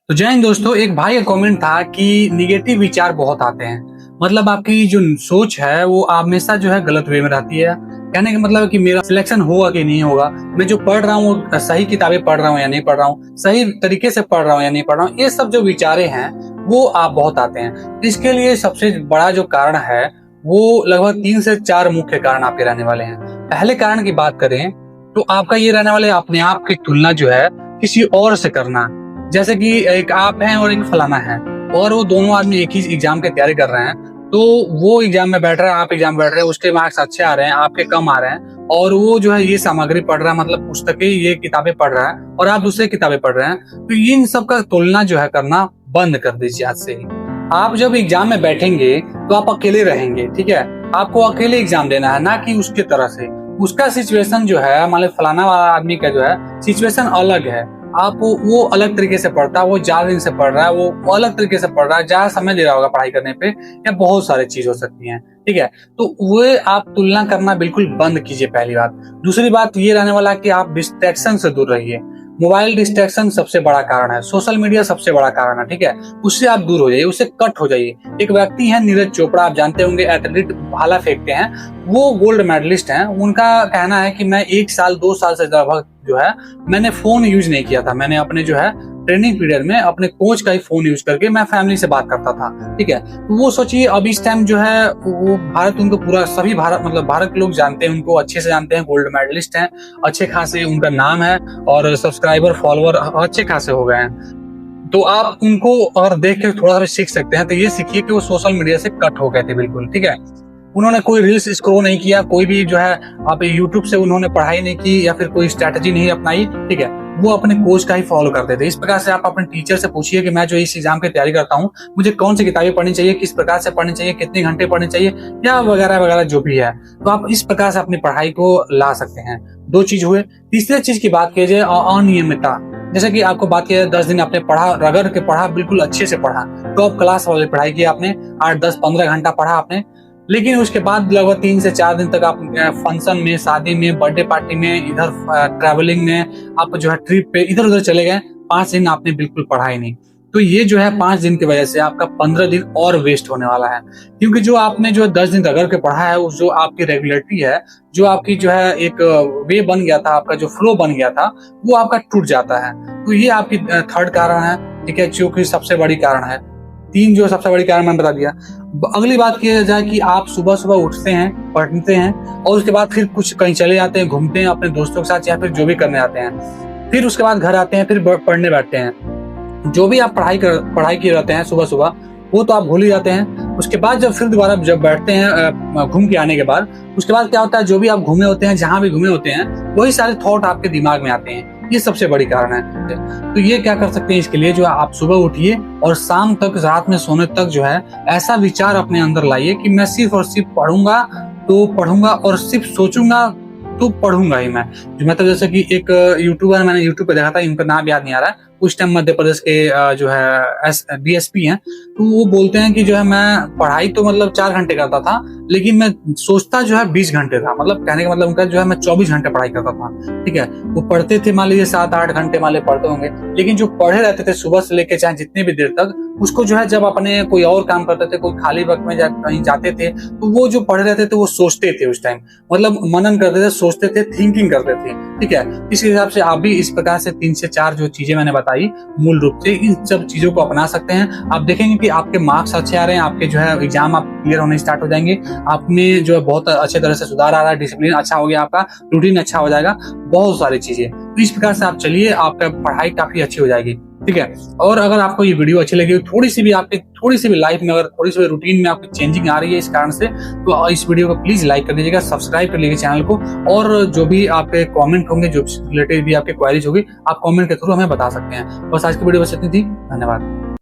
तो जय हिंद दोस्तों, एक भाई का कमेंट था कि निगेटिव विचार बहुत आते हैं। मतलब आपकी जो सोच है वो हमेशा जो है गलत वे में रहती है। कहने का मतलब है कि मेरा सिलेक्शन होगा कि नहीं होगा, मैं जो पढ़ रहा हूँ वो सही किताबें पढ़ रहा हूँ या नहीं पढ़ रहा हूँ, सही तरीके से पढ़ रहा हूँ या नहीं पढ़ रहा हूँ। ये सब जो विचारे हैं वो आप बहुत आते हैं। इसके लिए सबसे बड़ा जो कारण है वो लगभग 3 से 4 मुख्य कारण आपके रहने वाले हैं। पहले कारण की बात करें तो आपका ये रहने वाले अपने आप की तुलना जो है किसी और से करना। जैसे कि एक आप हैं और एक फलाना है और वो दोनों आदमी एक ही एग्जाम की तैयारी कर रहे हैं, तो वो एग्जाम में बैठ रहा है, आप एग्जाम बैठ रहे हैं, उसके मार्क्स अच्छे आ रहे हैं, आपके कम आ रहे हैं, और वो जो है ये सामग्री पढ़ रहा है, मतलब पुस्तकें ये किताबें पढ़ रहा है और आप दूसरी किताबें पढ़ रहे हैं। तो इन सब का तुलना जो है करना बंद कर दीजिए आज से ही। आप जब एग्जाम में बैठेंगे तो आप अकेले रहेंगे, ठीक है। आपको अकेले एग्जाम देना है, ना कि उसके तरह से। उसका सिचुएशन जो है, मान लो फलाना वाला आदमी का जो है सिचुएशन अलग है। आप वो अलग तरीके से पढ़ता है, वो ज्यादा दिन से पढ़ रहा है, वो अलग तरीके से पढ़ रहा है, ज्यादा समय दे रहा होगा पढ़ाई करने पे, या बहुत सारी चीज हो सकती हैं, ठीक है। तो वो आप तुलना करना बिल्कुल बंद कीजिए, पहली बात। दूसरी बात ये रहने वाला कि आप डिस्ट्रैक्शन से दूर रहिए। मोबाइल डिस्ट्रैक्शन सबसे बड़ा कारण है, सोशल मीडिया सबसे बड़ा कारण है, ठीक है। उससे आप दूर हो जाइए, उससे कट हो जाइए। एक व्यक्ति है नीरज चोपड़ा, आप जानते होंगे, एथलीट, भाला फेंकते हैं, वो गोल्ड मेडलिस्ट हैं। उनका कहना है कि मैं 1 साल 2 साल से लगभग जो है मैंने फोन यूज नहीं किया था। मैंने अपने जो है ट्रेनिंग पीरियड में अपने कोच का ही फोन यूज करके मैं फैमिली से बात करता था, ठीक है। तो वो सोचिए अब इस टाइम जो है वो भारत, उनको पूरा सभी भारत, मतलब भारत के लोग जानते हैं, उनको अच्छे से जानते हैं, गोल्ड मेडलिस्ट हैं, अच्छे खासे उनका नाम है और सब्सक्राइबर फॉलोअर अच्छे खासे हो गए हैं। तो आप उनको अगर देख के थोड़ा सा सीख सकते हैं तो ये सीखिए कि वो सोशल मीडिया से कट हो गए थे बिल्कुल, ठीक है। उन्होंने कोई रील्स स्क्रॉल नहीं किया, कोई भी जो है आप यूट्यूब से उन्होंने पढ़ाई नहीं की या फिर कोई स्ट्रैटेजी नहीं अपनाई, ठीक है। वो अपने कोच का ही फॉलो करते थे। इस प्रकार से आप अपने टीचर से पूछिए कि मैं जो इस एग्जाम की तैयारी करता हूँ, मुझे कौन सी किताबें पढ़नी चाहिए, किस प्रकार से पढ़नी चाहिए, कितने घंटे पढ़ने चाहिए, या वगैरह वगैरह जो भी है। तो आप इस प्रकार से अपनी पढ़ाई को ला सकते हैं। 2 चीज हुए। तीसरे चीज की बात कीजिए, अनियमितता। जैसे कि आपको बात किया, 10 दिन आपने पढ़ा, रगड़ के पढ़ा, बिल्कुल अच्छे से पढ़ा, टॉप क्लास वाली पढ़ाई की आपने, 8 10 15 घंटा पढ़ा आपने, लेकिन उसके बाद लगभग 3 से 4 दिन तक आप फंक्शन में, शादी में, बर्थडे पार्टी में, इधर ट्रैवलिंग में, आप जो है ट्रिप पे इधर उधर चले गए, 5 दिन आपने बिल्कुल पढ़ा ही नहीं। तो ये जो है 5 दिन की वजह से आपका 15 दिन और वेस्ट होने वाला है। क्योंकि जो आपने जो 10 दिन रगड़ के पढ़ा है, उस जो आपकी रेगुलरिटी है, जो आपकी जो है एक वे बन गया था, आपका जो फ्लो बन गया था, वो आपका टूट जाता है। तो ये आपकी थर्ड कारण है, ठीक है, जो कि सबसे बड़ी कारण है। 3 जो सबसे बड़ी कारण मैंने बता दिया। अगली बात की जाए कि आप सुबह सुबह उठते हैं, पढ़ते हैं, और उसके बाद फिर कुछ कहीं चले जाते हैं, घूमते हैं अपने दोस्तों के साथ, या फिर जो भी करने आते हैं, फिर उसके बाद घर आते हैं, फिर पढ़ने बैठते हैं। जो भी आप पढ़ाई किए रहते हैं सुबह सुबह, वो तो आप भूल ही जाते हैं। उसके बाद जब फिर दोबारा जब बैठते हैं घूम के आने के बाद, उसके बाद क्या होता है, जो भी आप घूमे होते हैं, जहां भी घूमे होते हैं, वही सारे थॉट आपके दिमाग में आते हैं। ये सबसे बड़ी कारण है। तो ये क्या कर सकते हैं इसके लिए, जो आप सुबह उठिए और शाम तक, रात में सोने तक जो है ऐसा विचार अपने अंदर लाइए कि मैं सिर्फ और सिर्फ पढ़ूंगा तो पढ़ूंगा, और सिर्फ सोचूंगा तो पढ़ूंगा ही मैं। जो मतलब जैसे कि एक यूट्यूबर मैंने यूट्यूब पे देखा था, इनका नाम याद नहीं आ रहा है, उस टाइम मध्य प्रदेश के जो है बीएसपी हैं, तो वो बोलते हैं कि जो है मैं पढ़ाई तो मतलब 4 घंटे करता था, लेकिन मैं सोचता जो है 20 घंटे था। मतलब कहने का मतलब उनका जो है मैं 24 घंटे पढ़ाई करता था, ठीक है। वो पढ़ते थे मान लीजिए 7-8 घंटे मान लीजिए पढ़ते होंगे, लेकिन जो पढ़े रहते थे सुबह से लेके चाहे जितनी भी देर तक, उसको जो है जब अपने कोई और काम करते थे, कोई खाली वक्त में कहीं जाते थे, तो वो जो पढ़े रहते थे वो सोचते थे उस टाइम, मतलब मनन करते थे, सोचते थे, थिंकिंग करते थे, ठीक है। इस हिसाब से आप भी इस प्रकार से 3 से 4 जो चीजें मैंने बताई, मूल रूप से इन सब चीजों को अपना सकते हैं। आप देखेंगे कि आपके मार्क्स अच्छे आ रहे हैं, आपके जो है एग्जाम आप क्लियर होने स्टार्ट हो जाएंगे, आप में जो है बहुत अच्छे तरह से सुधार आ रहा है, डिसिप्लिन अच्छा हो गया, आपका रूटीन अच्छा हो जाएगा, बहुत सारी चीजें। तो इस प्रकार से आप चलिए, आपका पढ़ाई काफी अच्छी हो जाएगी, ठीक है। और अगर आपको ये वीडियो अच्छी लगी, थोड़ी सी भी लाइफ में, अगर थोड़ी सी भी रूटीन में आपकी चेंजिंग आ रही है इस कारण से, तो इस वीडियो को प्लीज लाइक कर दीजिएगा, सब्सक्राइब कर लीजिए चैनल को, और जो भी आपके कमेंट होंगे, जो रिलेटेड भी आपके क्वेरीज होगी, आप कमेंट के थ्रू हमें बता सकते हैं। बस आज की वीडियो बस इतनी थी। धन्यवाद।